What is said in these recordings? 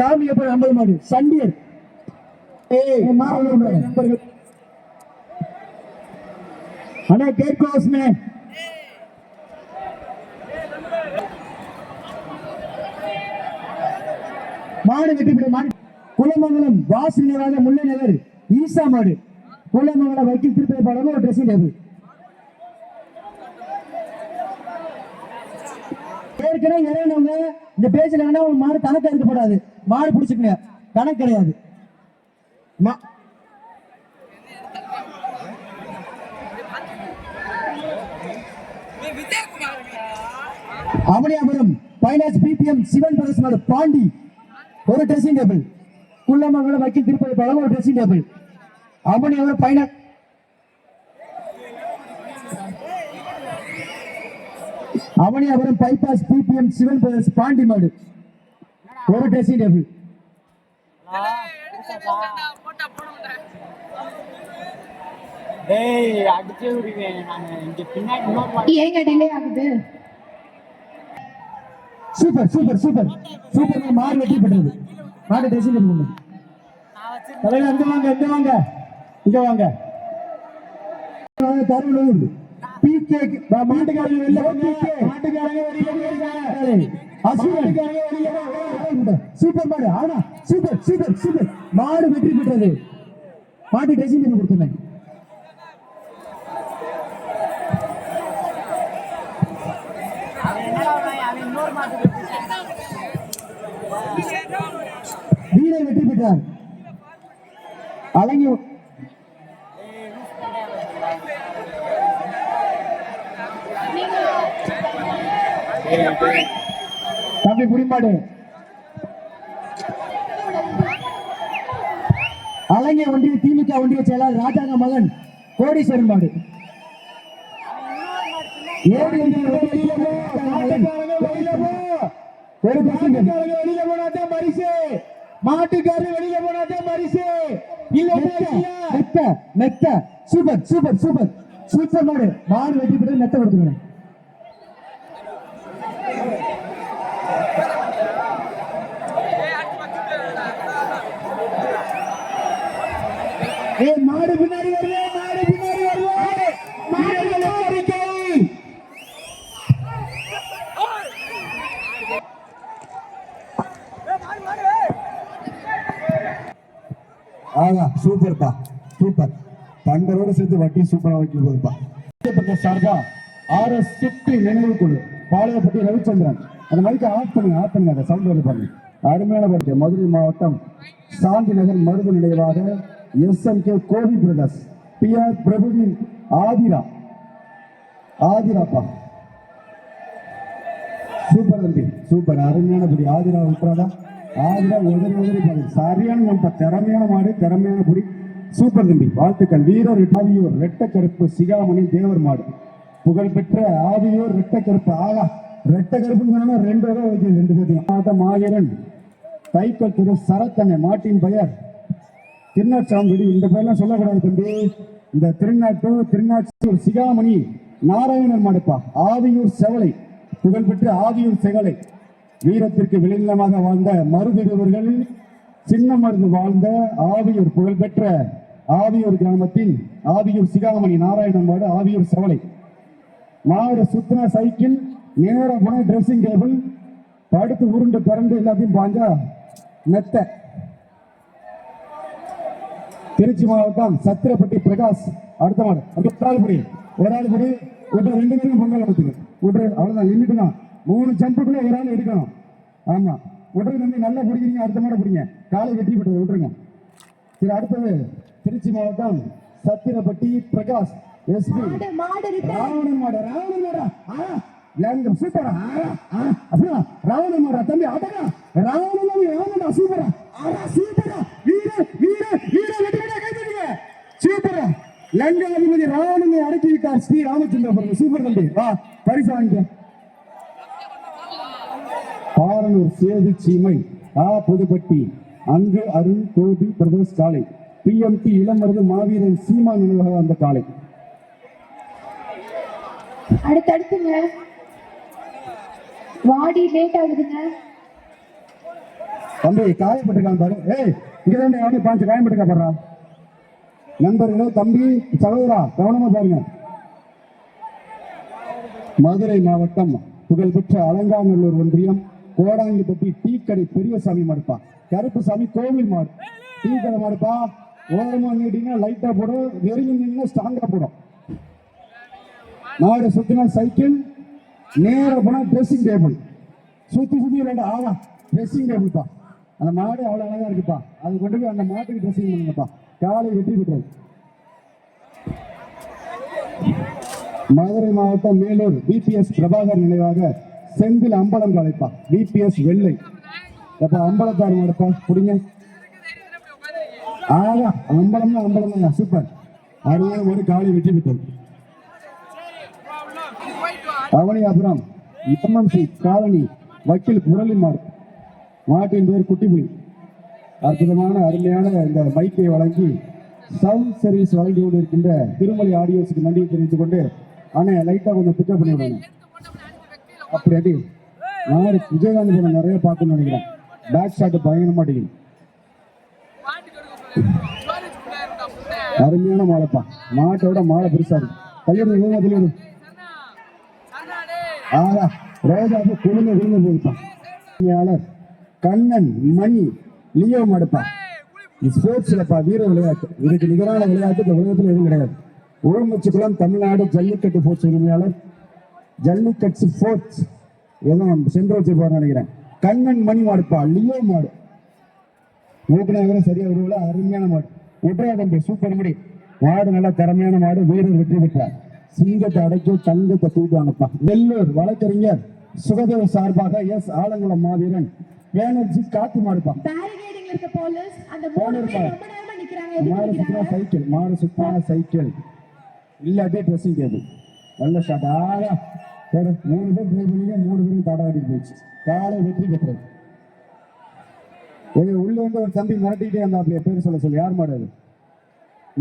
சாமி அப்புறம் 50 மாடு சண்டியர் அண்ணா கேட்கோஸ்மே மாடு வெட்டி மாடு குலமங்கலம் வாசலியராக முல்லை நகர் ஈசா மாடு குலமங்கலம் வைக்கல் திருப்பதி பாடம் ஒரு ட்ரெஸ்ஸிங் டேபிள் ஏற்கனவே இறங்கினவங்க இந்த பேஜ்ல ஒரு மாடு கணக்கு எடுக்கப்படாது மாடு பிடிச்சுக்கங்க கணக்கு கிடையாது அவனியாபுரம் பைனாஸ் பிபிஎம் சிவன் பிரதேச மாடு பாண்டி ஒரு ட்ரெஸ்ஸிங் டேபிள் குள்ளமங்கலம் வைக்கல் திருப்பதி பாடம் ஒரு ட்ரெஸ்ஸிங் டேபிள் அவனியாபுரம் பைனாஸ் அவனியாபுரம் பைபாஸ் பிபிஎம் சிவன் பிரதேச பாண்டி மாடு ஒரு dressing table super super super super மாடு வெற்றி பெற்றது மாடு ட்ரெஸ்ஸிங் டேபிள் தலைவர் எங்க வாங்க எங்க வாங்க இங்க வாங்க தருணம் பிகே மாட்டுக்காரங்க வெளிய மாட்டுக்காரங்க வெளிய அசுரக்காரங்க வெளிய சூப்பர் மாடு ஆனா சூப்பர் சூப்பர் சூப்பர் மாடு வெற்றி பெற்றது மாட்டு ட்ரெஸ்ஸிங் டேபிள் கொடுத்தேன் வீரர் வெற்றி பெற்றார் அலங்கி தம்பி புடிமாடு அலங்கிய ஒன்றிய திமுக ஒன்றிய செயலாளர் ராஜாங்க மகன் கோடீஸ்வரன் மாடு மாட்டுக்காரர் வெளியில போனாதே பரிசு மெத்த சூப்பர் சூப்பர் சூப்பர் சூப்பர் மாடு மாடு வெட்டி போட்டு மெத்த கொடுத்துருங்க மாடு பின்னாடி வருது மாடு பின்னாடி வருது மாடுகள் அறிக்கை ஆகா சூப்பர்ப்பா சூப்பர் தங்களோட சேர்த்து வட்டி சூப்பரா வைக்க போதுப்பா சார்பா ஆர்எஸ் சுட்டி நினைவு குழு பாளையப்பட்டி ரவிச்சந்திரன் அந்த மைக்கை ஆஃப் பண்ணுங்க அந்த சவுண்ட் வந்து பாருங்க அருமையான பாட்டு மதுரை மாவட்டம் சாந்தி நகர் மருது நிலையவாக SMK கோவி பிரதர்ஸ் PR பிரபுவின் ஆதிராப்பா சூப்பர் தம்பி சூப்பர் அருமையான படி ஆதிரா உட்றாதா ஆதிரா உதறி பாரு சரியான நம்ம திறமையான மாடு திறமையான புடி சூப்பர் தம்பி வாழ்த்துக்கள் வீரர் ஆதியூர் ரெட்ட கருப்பு சிகாமணி தேவர் மாடு புகழ்பெற்ற ஆதியூர் ரெட்ட கருப்பு ஆகா ரெட்ட கருப்புன்னு சொன்னா 2 வகை வைக்கிறது 2 பேத்தையும் மாவீரன் தைக்கல் திரு சரத்தனை மாட்டின் பெயர் திருநாட்சாம்படி இந்த பேர்லாம் சொல்லக்கூடாது தம்பி இந்த திருநாட்சூர் சிகாமணி நாராயணன் மாடுப்பா ஆதியூர் செவலை புகழ்பெற்ற ஆதியூர் செவலை வீரத்திற்கு விளைநிலமாக வாழ்ந்த மருதிடுவர்கள் சின்ன மருந்து வாழ்ந்த ஆவியூர் புகழ்பெற்ற ஆவியூர் கிராமத்தில் ஆவியூர் சிகாமணி நாராயணன் மாடு ஆவியூர் செவலை மாடு சுத்தின சைக்கிள் நேர போன டிரெஸ்ஸிங் டேபிள் படுத்து உருண்டு பறந்து எல்லாத்தையும் பாஞ்சா மெத்த திருச்சி மாவட்டம் சத்திரப்பட்டி பிரகாஷ் அடுத்த மாடு ஒரு ஆள் படி 2 பேரும் பொங்கல் எடுத்துக்கு அவ்வளவுதான் நின்றுட்டுதான் 3 ஜம்புக்குள்ள ஒரு ஆள் எடுக்கணும் ஆமா உடல் தம்பி நல்லா பிடிக்கிறீங்க அடுத்த மாட பிடிங்க காலை வெற்றி பெற்றது விட்டுருங்க சரி அடுத்தது திருச்சி மாவட்டம் சத்திரப்பட்டி பிரகாஷ் எஸ்பி ராவணன் மாடு சூப்பரா அப்படியா ராவணன் மாடா தம்பி அடடா ராவணன் சூப்பரா சூப்பரா சூப்பரா லங்கா அதிபதி ராவணனை அடக்கி விட்டார் ஸ்ரீ ராமச்சந்திரபுரம் சூப்பர் தம்பி வா பரிசு வாங்கிக்க பாரனூர் சேது சீமை புதுப்பட்டி அங்கு அருண் கோபி பிரதேஷ் காலை PMT இளமருது மாவீரன் சீமா நினைவாக அந்த காலை அடுத்தடுத்துங்க வாடி லேட் ஆகுதுங்க தம்பி காயப்பட்டிருக்கான் பாரு. ஏய் இங்கதான் அவனே பாஞ்சு காயப்பட்டிருக்கா பாடுறா. நண்பர்களே, தம்பி சகோதரா கவனமா பாருங்க. மதுரை மாவட்டம் புகழ்பெற்ற அலங்காநல்லூர் ஒன்றியம் கோடாங்கிப்பட்டி டீ கடை பெரியசாமி மாடுப்பா. கருப்புசாமி கோவில் மாடு. டீ கடை மாடுப்பா. ஓரமா நீட்டிங்கன்னா லைட்டா போடும், நெருங்கி நின்னா ஸ்ட்ராங்கா போடும். மாடு சுத்தினா சைக்கிள், நேர போனா ட்ரெஸ்ஸிங் டேபிள். சுத்தி சுத்தி ரெண்டு ஆவா ட்ரெஸ்ஸிங் டேபிள்ப்பா. அந்த மாடு அவ்வளவு அழகா இருக்குப்பா. அது கொண்டு போய் அந்த மாட்டுக்கு ட்ரெஸ்ஸிங் பண்ணுங்கப்பா. காலை வெற்றி பெற்றது. மதுரை மாவட்டம் மேலூர் பிபிஎஸ் பிரபாகர் நினைவாக செந்தில் அம்பலம் காலைப்பா. பிபிஎஸ் வெள்ளை எப்ப அம்பலத்தார் மாடுப்பா. புடிங்க. ஆகா அம்பலம்னா அம்பலம் தான். சூப்பர். அருமையான மாடு. காலை வெற்றி பெற்றது. அவனியாபுரம் எம்எம்சி காலனி வக்கீல் முரளி மாடு. மாட்டின் பேர் குட்டிப்புலி. அற்புதமான அருமையான இந்த பைக்கை வழங்கி சவுண்ட் சர்வீஸ் வழங்கி கொண்டு இருக்கின்ற திருமலை ஆடியோஸுக்கு நன்றி தெரிவித்துக் கொண்டு ஆனா லைட்டா கொஞ்சம் பிக்கப் பண்ணி விடணும். அப்படி அடி மாடு விஜயகாந்த் படம் நிறைய பார்க்கணும்னு நினைக்கிறேன். பேக் ஷாட் பயங்கர மாட்டேங்குது. அருமையான மாலைப்பா. மாட்டோட மாலை பெருசா இருக்கு. கல்யாணம் ஆகா ரோஜாப்பு குழுங்க குழுங்க போயிருப்பான். கண்ணன் மணி லியோ மாடுப்பா. ஸ்போர்ட்ஸ்லப்பா வீர விளையாட்டு. இதுக்கு நிகரான விளையாட்டு இந்த உலகத்தில் எதுவும் கிடையாது. ஊர்மச்சிக்குளம் தமிழ்நாடு ஜல்லிக்கட்டு போர்ட்ஸ் உரிமையாளர். ஜல்லிக்கட்டு போர்ட்ஸ் எதுவும் சென்று வச்சிருப்பாரு நினைக்கிறேன். கண்ணன் மணி மாடுப்பா. லியோ மாடு. மூக்கனாக சரியா உருவல. அருமையான மாடு. ஒற்றையா தம்பி சூப்பர் முடி. மாடு நல்லா திறமையான மாடு. வீரர் வெற்றி பெற்றார். சிங்கத்தை அடைக்க தங்கத்தை தூக்குவாங்கப்பா. நெல்லூர் வழக்கறிஞர் சுகதேவ சார்பாக எஸ் ஆலங்குளம் மாவீரன் பேனர்ஜி காட்டு மாடுப்பா. மாடு சுத்தினா சைக்கிள். மாடு சுத்தினா சைக்கிள் இல்லாட்டே ட்ரெஸ்ஸிங் டேபிள். நல்ல ஷாட். ஆகா 3 பேர் ட்ரை பண்ணீங்க. 3 பேரும் தடாடி போயிடுச்சு. காலை வெற்றி பெற்றது. உள்ள வந்து ஒரு தம்பி மிரட்டிக்கிட்டே இருந்தா அப்படியே பேர் சொல்ல சொல்லு. யார் மாடு அது?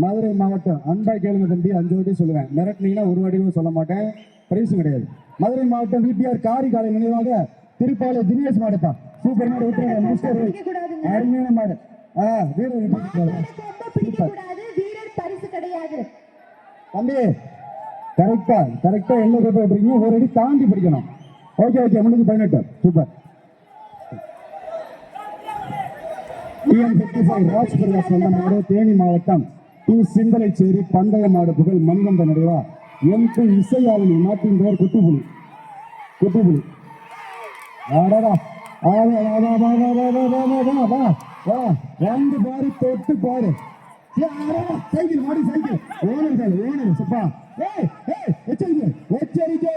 மதுரை மாவட்டம். அன்பா கேளுங்க தம்பி. 5 வாட்டி சொல்லுவேன். மிரட்டினீங்கன்னா ஒரு வாட்டியும் சொல்ல மாட்டேன். பிரைஸ் கிடையாது. மதுரை மாவட்டம் விபிஆர் காரி காலை நினைவாக திருப்பாலை தினேஷ் மாடுப்பா. சூப்பர் மாடு. அருமையான மாடு. தம்பி கரெக்டா எல்லை கோட்டை விட்டுறீங்க. ஒரு அடி தாண்டி பிடிக்கணும். ஓகே 18. சூப்பர். ராஜ்பிரகாஷ் வந்த மாடு. தேனி மாவட்டம் டி சிந்தலைச்சேரி பந்தய மாடு புகழ் மண்கந்த நிறைவா எம்பி இசையாளி. நாட்டின் பெயர் குட்டிப்புலி. வந்து பாரு தொட்டு பாரு. சைக்கிள் மாடி சைக்கிள் ஓனர் சப்பா. எச்சரிக்கை.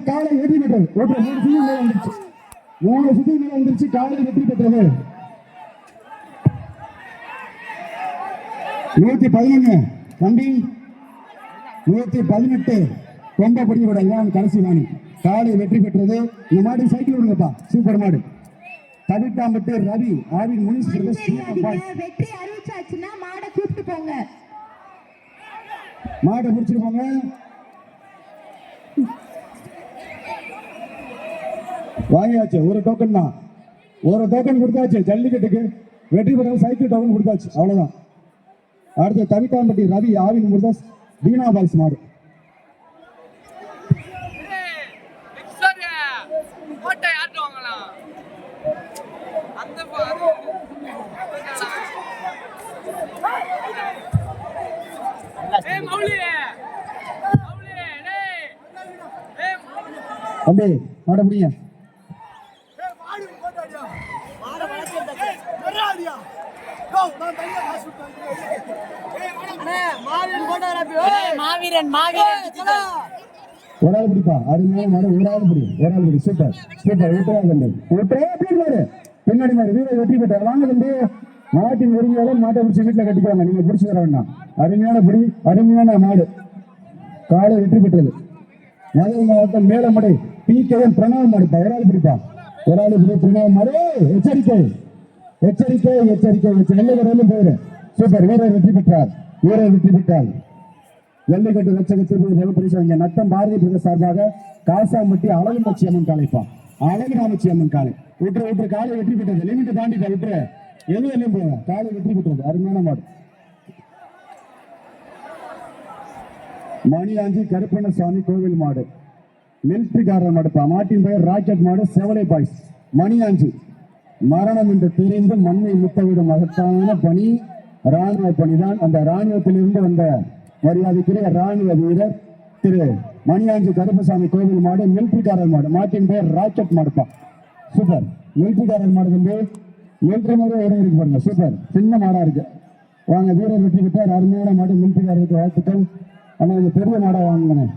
காலை வெற்றி பெற்றது. 3 சுத்தி மேல வந்துருச்சு. காலை வெற்றி பெற்றது. 111 தம்பி. 118 கொண்ட படியோட இதான் கடைசி வாணி. காலை வெற்றி பெற்றது. இந்த மாடு சைக்கிள் விடுங்கப்பா. சூப்பர் மாடு. தவிட்டாம்பட்டு ரவி ஆவின் முனிசிபல் வெற்றி அறிவிச்சாச்சுன்னா மாடை கூப்பிட்டு போங்க. மாடை முடிச்சிட்டு போங்க. வாங்கியாச்சு. ஒரு டோக்கன் தான். ஒரு டோக்கன் கொடுத்தாச்சு. ஜல்லிக்கட்டுக்கு வெற்றி பெற்ற சைக்கிள் டோக்கன் கொடுத்தாச்சு. அவ்வளவுதான். அடுத்து தவிட்டாம்பட்டி ரவி ஆவின் முருதாஸ் தீனா பால்ஸ் மாடு. தம்பி மாட முடிய ஒரு ஆள் பிடிப்பா. அருமையான மாடு. ஒரு ஆள் பிடி. சூப்பர். பின்னாடி மாடு வீர வெற்றி பெற்ற வாங்க தம்பி. மாட்டின் உரிமையாளர் மாட்டை பிடிச்சி வீட்டுல கட்டிக்கிறாங்க. நீங்க பிடிச்சி தர வேண்டாம். அருமையான பிடி. அருமையான மாடு. காலை வெற்றி பெற்றது. மதுரை மாவட்டம் மேலமடை PKN பிரணவ மாடுப்பா. ஒரு ஆள் பிடிப்பா. பிரணவ மாடு. எச்சரிக்கை. எல்லை கடையிலும் போயிரு. சூப்பர். வீரர் வெற்றி பெற்றார். வெள்ளிக்கட்டு லட்சகத்தில் பரிசு இங்க நத்தம் பாரதி பிரதேச சார்பாக காசாம்பட்டி அழகுநாச்சி அம்மன் காலைப்பா. அழகுநாச்சி அம்மன் காலை விட்டு காலை வெற்றி பெற்றது. லிமிட் தாண்டிட்ட விட்டுரு எது எல்லாம் போங்க காலை வெற்றி பெற்றது. அருமையான மாடு. மணியாஞ்சி கருப்பண்ணசாமி கோவில் மாடு மிலிட்டரிக்காரர் மாடுப்பா. மாட்டின் பெயர் ராக்கெட் மாடு செவலை பாய்ஸ். மணியாஞ்சி மரணம் என்று தெரிந்து மண்ணை முத்தவிடும் மகத்தான பணி ராணுவ பணிதான். அந்த ராணுவத்திலிருந்து வந்த மரியாதைக்குரிய ராணுவ வீரர் திரு மணியாஞ்சி கருப்பசாமி கோவில் மாடு மிலிட்டரிக்காரர் மாடு. மாட்டின் பெயர் ராக்கெட் மாடுப்பா. சூப்பர். மிலிட்டரிக்காரர் மாடு வந்து மிலிட்டரி மாடு இருக்கு பாருங்க. சூப்பர். சின்ன மாடா இருக்கு. வாங்க வீரர் வெற்றி பெற்றார். அருமையான மாடு. மிலிட்டரிக்காரருக்கு வாழ்த்துக்கள். ஆனா இது பெரிய மாடா வாங்கினேன்.